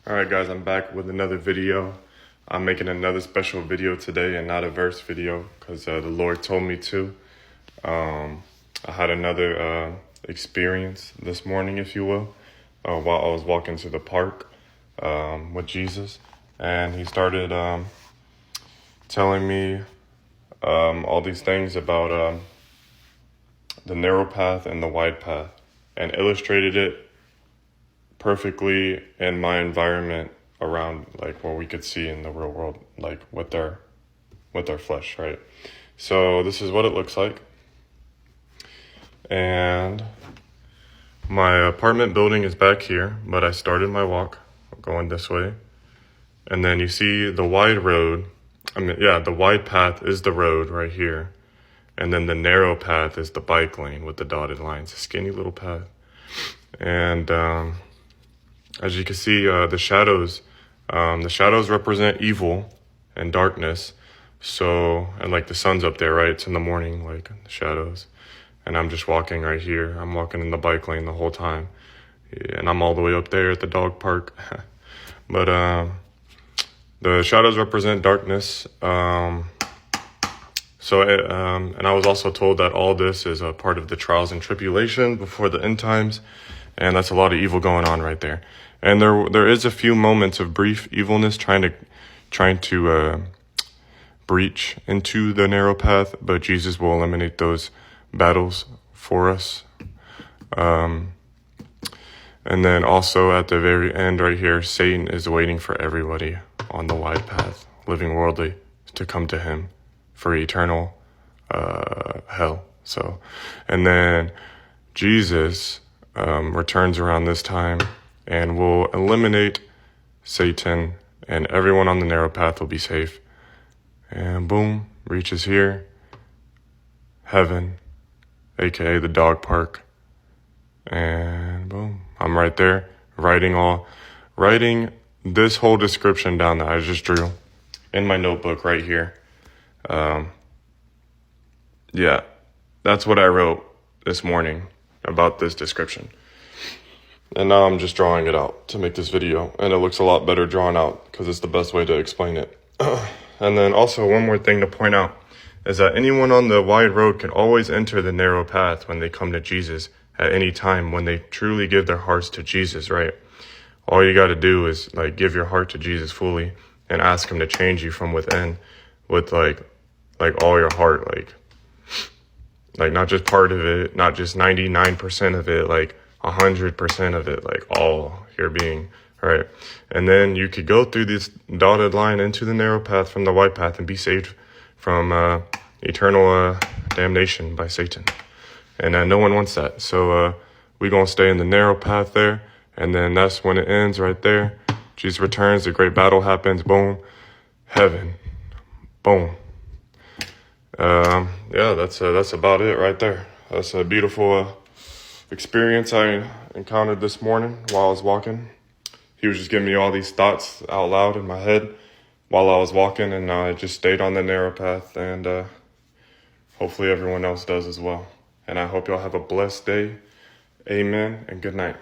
Alright guys, I'm back with another video. I'm making another special video today and not a verse video because the Lord told me to. I had another experience this morning, if you will, while I was walking to the park with Jesus. And he started telling me all these things about the narrow path and the wide path, and illustrated it perfectly in my environment around, like what we could see in the real world, like with our flesh, right? So this is what it looks like. And my apartment building is back here, but I started my walk going this way. And then you see the wide road. The wide path is the road right here. And then the narrow path is the bike lane with the dotted lines, a skinny little path. And as you can see, the shadows represent evil and darkness. So, and like the sun's up there, right? It's in the morning, like the shadows. And I'm just walking right here. I'm walking in the bike lane the whole time. And I'm all the way up there at the dog park. But the shadows represent darkness. And I was also told that all this is a part of the trials and tribulation before the end times. And that's a lot of evil going on right there. And there is a few moments of brief evilness trying to breach into the narrow path, but Jesus will eliminate those battles for us. And then also at the very end right here, Satan is waiting for everybody on the wide path, living worldly, to come to him for eternal hell. So, and then Jesus returns around this time and will eliminate Satan, and everyone on the narrow path will be safe. And boom, reaches here, heaven, aka the dog park. And boom, I'm right there writing this whole description down that I just drew in my notebook right here. Yeah, that's what I wrote this morning about this description. And now I'm just drawing it out to make this video, and it looks a lot better drawn out because it's the best way to explain it. And then also one more thing to point out is that anyone on the wide road can always enter the narrow path when they come to Jesus at any time, when they truly give their hearts to Jesus, right? All you got to do is like give your heart to Jesus fully and ask him to change you from within with like all your heart, like not just part of it, not just 99% of it, like 100% of it, like all your being, right? And then you could go through this dotted line into the narrow path from the wide path and be saved from eternal damnation by Satan. And no one wants that. So we're going to stay in the narrow path there. And then that's when it ends right there. Jesus returns, the great battle happens, boom, heaven, boom. Yeah, that's about it right there. That's a beautiful experience I encountered this morning while I was walking. He was just giving me all these thoughts out loud in my head while I was walking, and I just stayed on the narrow path, and hopefully everyone else does as well. And I hope y'all have a blessed day. Amen, and good night.